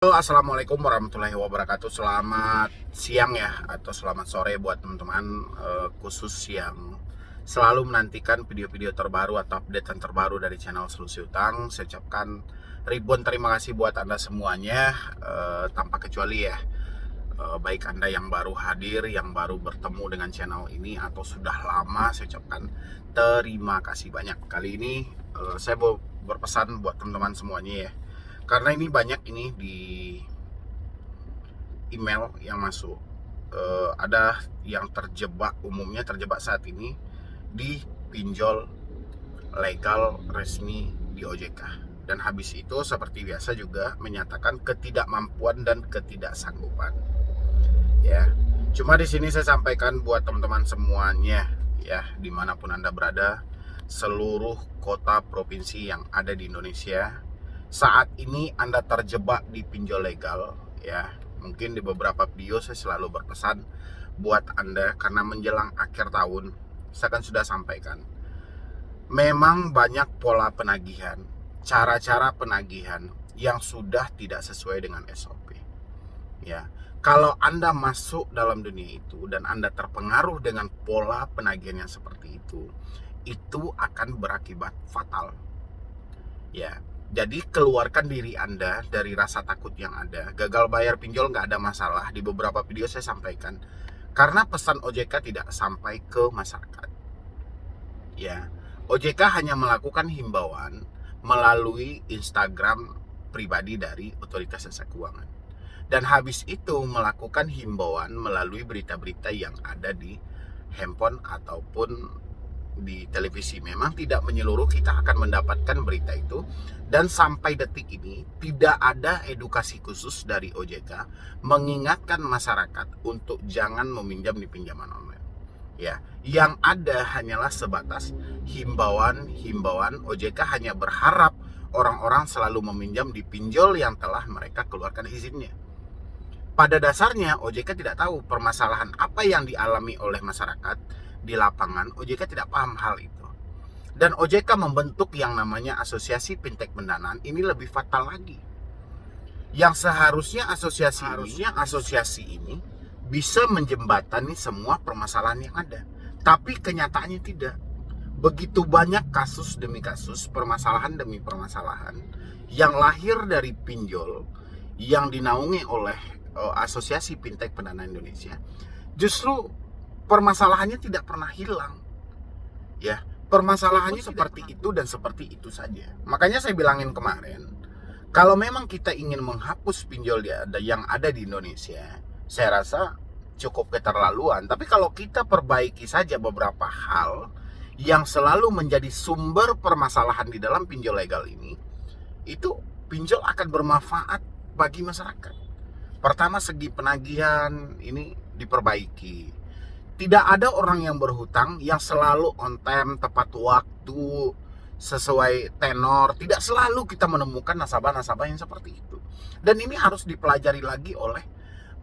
Halo, assalamualaikum warahmatullahi wabarakatuh. Selamat siang ya, atau selamat sore buat teman-teman, khusus yang selalu menantikan video-video terbaru atau updatean terbaru dari channel Solusi Utang. Saya ucapkan ribuan terima kasih buat Anda semuanya, tanpa kecuali ya. Baik Anda yang baru hadir, yang baru bertemu dengan channel ini, atau sudah lama, saya ucapkan terima kasih banyak. Kali ini saya mau berpesan buat teman-teman semuanya ya, karena ini banyak ini di email yang masuk. Ada yang umumnya terjebak saat ini di pinjol legal resmi di OJK, dan habis itu seperti biasa juga menyatakan ketidakmampuan dan ketidaksanggupan ya. Cuma di sini saya sampaikan buat teman-teman semuanya ya, dimanapun Anda berada, seluruh kota provinsi yang ada di Indonesia, saat ini Anda terjebak di pinjol legal ya. Mungkin di beberapa video saya selalu berpesan buat Anda, karena menjelang akhir tahun saya kan sudah sampaikan, memang banyak pola penagihan, cara-cara penagihan yang sudah tidak sesuai dengan SOP ya. Kalau Anda masuk dalam dunia itu dan Anda terpengaruh dengan pola penagihan yang seperti itu akan berakibat fatal ya. Jadi keluarkan diri Anda dari rasa takut yang ada. Gagal bayar pinjol nggak ada masalah. Di beberapa video saya sampaikan, karena pesan OJK tidak sampai ke masyarakat ya. OJK hanya melakukan himbauan melalui Instagram pribadi dari Otoritas Jasa Keuangan, dan habis itu melakukan himbauan melalui berita-berita yang ada di handphone ataupun di televisi. Memang tidak menyeluruh kita akan mendapatkan berita itu, dan sampai detik ini tidak ada edukasi khusus dari OJK mengingatkan masyarakat untuk jangan meminjam di pinjaman online ya. Yang ada hanyalah sebatas himbauan OJK hanya berharap orang-orang selalu meminjam di pinjol yang telah mereka keluarkan izinnya. Pada dasarnya OJK tidak tahu permasalahan apa yang dialami oleh masyarakat di lapangan. OJK tidak paham hal itu, dan OJK membentuk yang namanya Asosiasi Fintech Pendanaan. Ini lebih fatal lagi, yang seharusnya asosiasi ini bisa menjembatani semua permasalahan yang ada, tapi kenyataannya tidak. Begitu banyak kasus demi kasus, permasalahan demi permasalahan yang lahir dari pinjol yang dinaungi oleh Asosiasi Fintech Pendanaan Indonesia. Justru permasalahannya tidak pernah hilang ya. Permasalahannya seperti itu dan seperti itu saja. Makanya saya bilangin kemarin, kalau memang kita ingin menghapus pinjol yang ada di Indonesia, saya rasa cukup keterlaluan. Tapi kalau kita perbaiki saja beberapa hal yang selalu menjadi sumber permasalahan di dalam pinjol legal ini, itu pinjol akan bermanfaat bagi masyarakat. Pertama, segi penagihan ini diperbaiki. Tidak ada orang yang berhutang yang selalu on time, tepat waktu, sesuai tenor. Tidak selalu kita menemukan nasabah-nasabah yang seperti itu. Dan ini harus dipelajari lagi oleh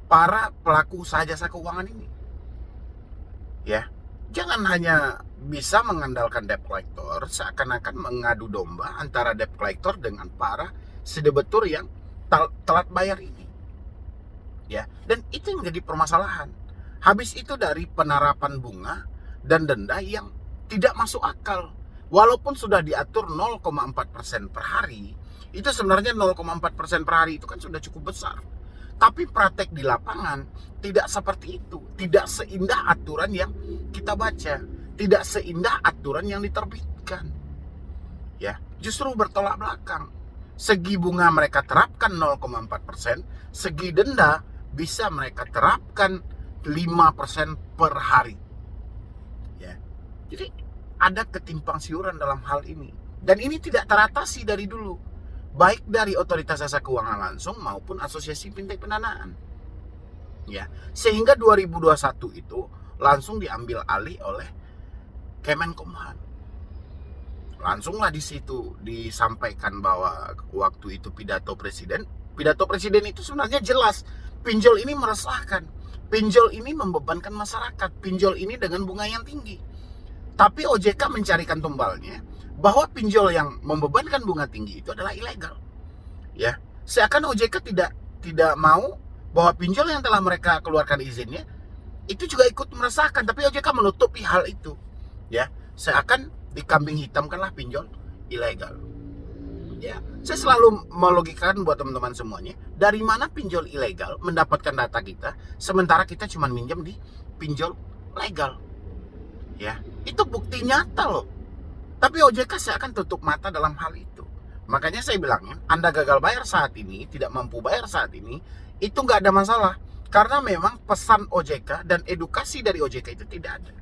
para pelaku usaha jasa keuangan ini ya. Jangan hanya bisa mengandalkan debt collector, seakan-akan mengadu domba antara debt collector dengan para sedebetur yang telat bayar ini ya. Dan itu yang menjadi permasalahan. Habis itu dari penerapan bunga dan denda yang tidak masuk akal. Walaupun sudah diatur 0,4% per hari, itu sebenarnya 0,4% per hari itu kan sudah cukup besar. Tapi praktek di lapangan tidak seperti itu. Tidak seindah aturan yang kita baca, tidak seindah aturan yang diterbitkan ya. Justru bertolak belakang. Segi bunga mereka terapkan 0,4%, segi denda bisa mereka terapkan 5% per hari ya. Jadi ada ketimpang siuran dalam hal ini, dan ini tidak teratasi dari dulu, baik dari Otoritas Jasa Keuangan langsung maupun Asosiasi Fintech Pendanaan ya. Sehingga 2021 itu langsung diambil alih oleh Kemenkumham. Langsunglah di situ disampaikan bahwa waktu itu pidato presiden itu sebenarnya jelas, pinjol ini meresahkan, pinjol ini membebankan masyarakat, pinjol ini dengan bunga yang tinggi. Tapi OJK mencarikan tumbalnya bahwa pinjol yang membebankan bunga tinggi itu adalah ilegal ya. Seakan OJK tidak tidak mau bahwa pinjol yang telah mereka keluarkan izinnya itu juga ikut meresahkan, tapi OJK menutupi hal itu, ya, seakan dikambing hitamkanlah pinjol ilegal. Ya, saya selalu melogikakan buat teman-teman semuanya, dari mana pinjol ilegal mendapatkan data kita, sementara kita cuma minjem di pinjol legal. Ya, itu bukti nyata loh. Tapi OJK seakan tutup mata dalam hal itu. Makanya saya bilangnya, Anda gagal bayar saat ini, tidak mampu bayar saat ini, itu nggak ada masalah. Karena memang pesan OJK dan edukasi dari OJK itu tidak ada.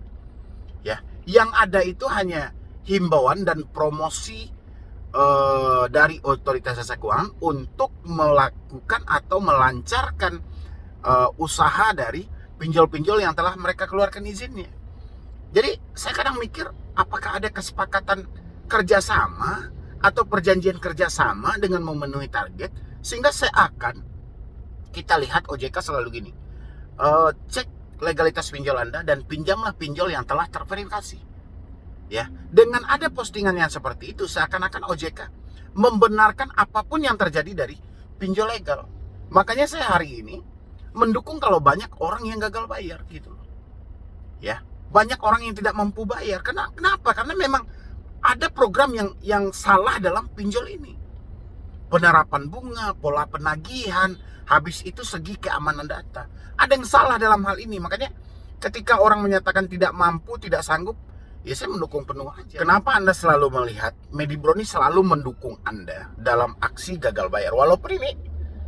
Ya, yang ada itu hanya himbauan dan promosi dari otoritas jasa keuangan untuk melakukan atau melancarkan usaha dari pinjol-pinjol yang telah mereka keluarkan izinnya. Jadi saya kadang mikir, apakah ada kesepakatan kerjasama atau perjanjian kerjasama dengan memenuhi target, sehingga seakan kita lihat OJK selalu gini, cek legalitas pinjol Anda dan pinjamlah pinjol yang telah terverifikasi. Ya, dengan ada postingan yang seperti itu, seakan-akan OJK membenarkan apapun yang terjadi dari pinjol legal. Makanya saya hari ini mendukung kalau banyak orang yang gagal bayar gitu loh. Ya, banyak orang yang tidak mampu bayar. Kenapa? Karena memang ada program yang salah dalam pinjol ini. Penerapan bunga, pola penagihan, habis itu segi keamanan data. Ada yang salah dalam hal ini. Makanya ketika orang menyatakan tidak mampu, tidak sanggup, ya saya mendukung penuh aja. Kenapa Anda selalu melihat Medibroni selalu mendukung Anda dalam aksi gagal bayar? Walaupun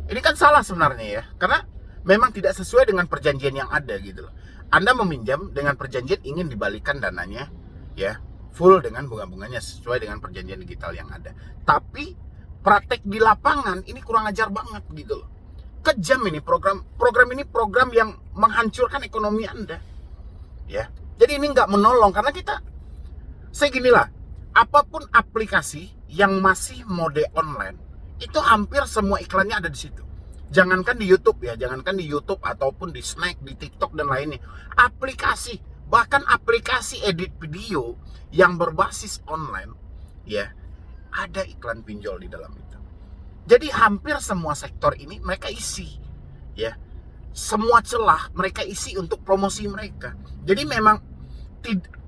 ini kan salah sebenarnya ya. Karena memang tidak sesuai dengan perjanjian yang ada gitu loh. Anda meminjam dengan perjanjian ingin dibalikan dananya ya full dengan bunga-bunganya sesuai dengan perjanjian digital yang ada. Tapi praktek di lapangan ini kurang ajar banget gitu loh. Kejam ini program ini program yang menghancurkan ekonomi Anda. Ya. Jadi ini nggak menolong karena saya ginilah, apapun aplikasi yang masih mode online, itu hampir semua iklannya ada di situ. Jangankan di YouTube ya, jangankan di YouTube ataupun di Snack, di TikTok dan lainnya. Aplikasi, bahkan aplikasi edit video yang berbasis online, ya, ada iklan pinjol di dalam itu. Jadi hampir semua sektor ini mereka isi, ya. Semua celah mereka isi untuk promosi mereka. Jadi memang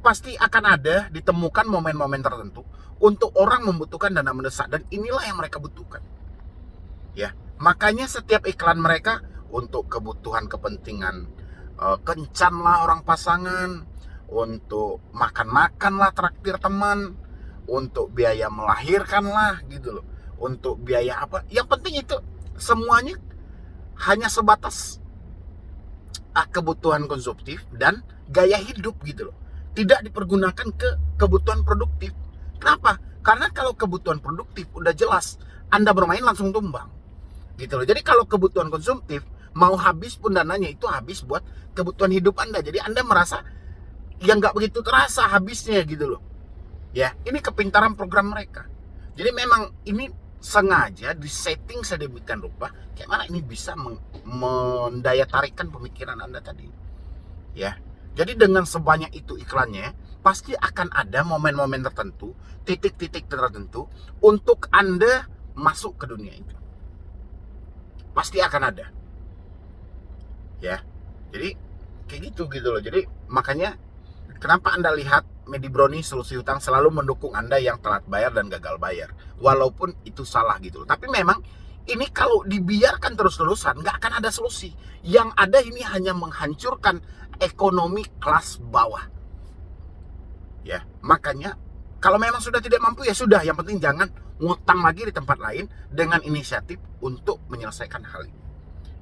pasti akan ada ditemukan momen-momen tertentu untuk orang membutuhkan dana mendesak, dan inilah yang mereka butuhkan. Ya, makanya setiap iklan mereka untuk kebutuhan kepentingan kencan lah orang pasangan, untuk makan-makan lah traktir teman, untuk biaya melahirkan lah gitu loh, untuk biaya apa. Yang penting itu semuanya hanya sebatas kebutuhan konsumtif dan gaya hidup gitu loh. Tidak dipergunakan ke kebutuhan produktif. Kenapa? Karena kalau kebutuhan produktif udah jelas, Anda bermain langsung tumbang. Gitu loh. Jadi kalau kebutuhan konsumtif, mau habis pun dananya itu habis buat kebutuhan hidup Anda. Jadi Anda merasa yang nggak begitu terasa habisnya gitu loh. Ya, ini kepintaran program mereka. Jadi memang ini sengaja disetting sedemikian rupa, kayak mana ini bisa mendaya tarikan pemikiran Anda tadi. Ya. Jadi dengan sebanyak itu iklannya, pasti akan ada momen-momen tertentu, titik-titik tertentu untuk Anda masuk ke dunia itu. Pasti akan ada. Ya. Jadi kayak gitu loh. Jadi makanya kenapa Anda lihat Medibroni Solusi Hutang selalu mendukung Anda yang telat bayar dan gagal bayar. Walaupun itu salah gitu loh. Tapi memang ini kalau dibiarkan terus-terusan nggak akan ada solusi. Yang ada ini hanya menghancurkan ekonomi kelas bawah. Ya, makanya kalau memang sudah tidak mampu ya sudah, yang penting jangan ngutang lagi di tempat lain dengan inisiatif untuk menyelesaikan hal ini.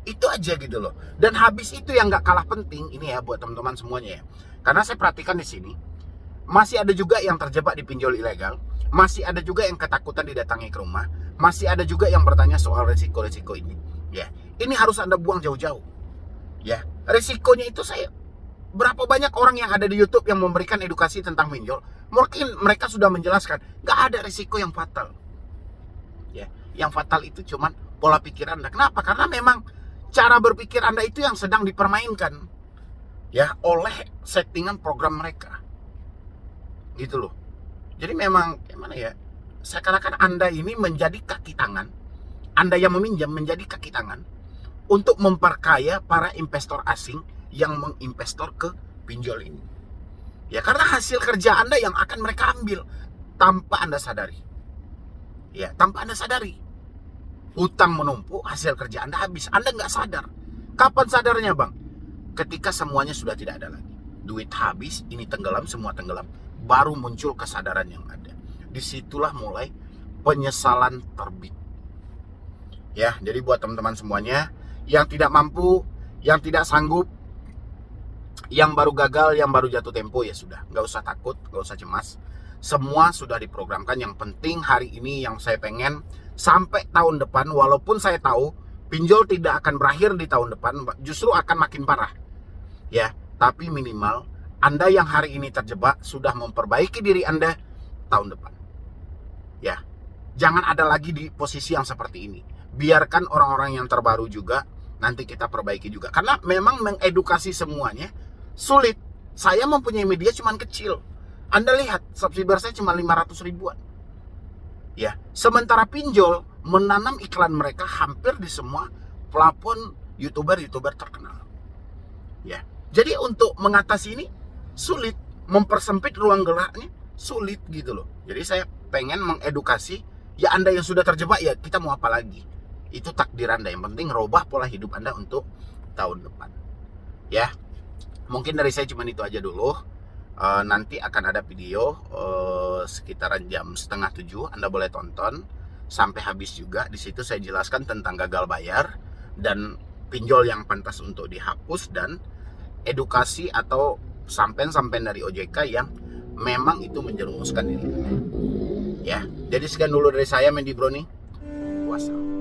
Itu aja gitu loh. Dan habis itu yang nggak kalah penting ini ya buat teman-teman semuanya ya. Karena saya perhatikan di sini masih ada juga yang terjebak di pinjol ilegal, masih ada juga yang ketakutan didatangi ke rumah, masih ada juga yang bertanya soal resiko-resiko ini. Ya, ini harus Anda buang jauh-jauh. Ya, resikonya itu berapa banyak orang yang ada di YouTube yang memberikan edukasi tentang pinjol, mungkin mereka sudah menjelaskan, nggak ada risiko yang fatal. Ya, yang fatal itu cuman pola pikir Anda. Kenapa? Karena memang cara berpikir Anda itu yang sedang dipermainkan, ya, oleh settingan program mereka. Gitu loh. Jadi memang gimana ya? Seakan-akan Anda ini menjadi kaki tangan. Anda yang meminjam menjadi kaki tangan untuk memperkaya para investor asing yang menginvestor ke pinjol ini. Ya, karena hasil kerja Anda yang akan mereka ambil tanpa Anda sadari. Ya, tanpa Anda sadari. Hutang menumpuk, hasil kerja Anda habis. Anda nggak sadar. Kapan sadarnya, Bang? Ketika semuanya sudah tidak ada lagi. Duit habis, ini tenggelam, semua tenggelam. Baru muncul kesadaran yang ada. Disitulah mulai penyesalan terbit. Ya, jadi buat teman-teman semuanya yang tidak mampu, yang tidak sanggup, yang baru gagal, yang baru jatuh tempo, ya sudah, nggak usah takut, nggak usah cemas. Semua sudah diprogramkan. Yang penting hari ini yang saya pengen sampai tahun depan, walaupun saya tahu pinjol tidak akan berakhir di tahun depan, justru akan makin parah. Ya, tapi minimal Anda yang hari ini terjebak sudah memperbaiki diri Anda tahun depan. Ya, jangan ada lagi di posisi yang seperti ini. Biarkan orang-orang yang terbaru juga nanti kita perbaiki juga. Karena memang mengedukasi semuanya sulit. Saya mempunyai media cuman kecil. Anda lihat, subscriber saya cuma 500 ribuan. Ya, sementara pinjol menanam iklan mereka hampir di semua plafon YouTuber terkenal. Ya. Jadi untuk mengatasi ini sulit, mempersempit ruang geraknya sulit gitu loh. Jadi saya pengen mengedukasi, ya Anda yang sudah terjebak, ya kita mau apa lagi? Itu takdir Anda, yang penting robah pola hidup Anda untuk tahun depan. Ya, mungkin dari saya cuma itu aja dulu. Nanti akan ada video sekitaran jam 6:30, Anda boleh tonton sampai habis juga. Di situ saya jelaskan tentang gagal bayar dan pinjol yang pantas untuk dihapus, dan edukasi atau sampen-sampen dari OJK yang memang itu menjerumuskan diri. Ya, jadi sekian dulu dari saya, Mendy Brownie. Wassalam.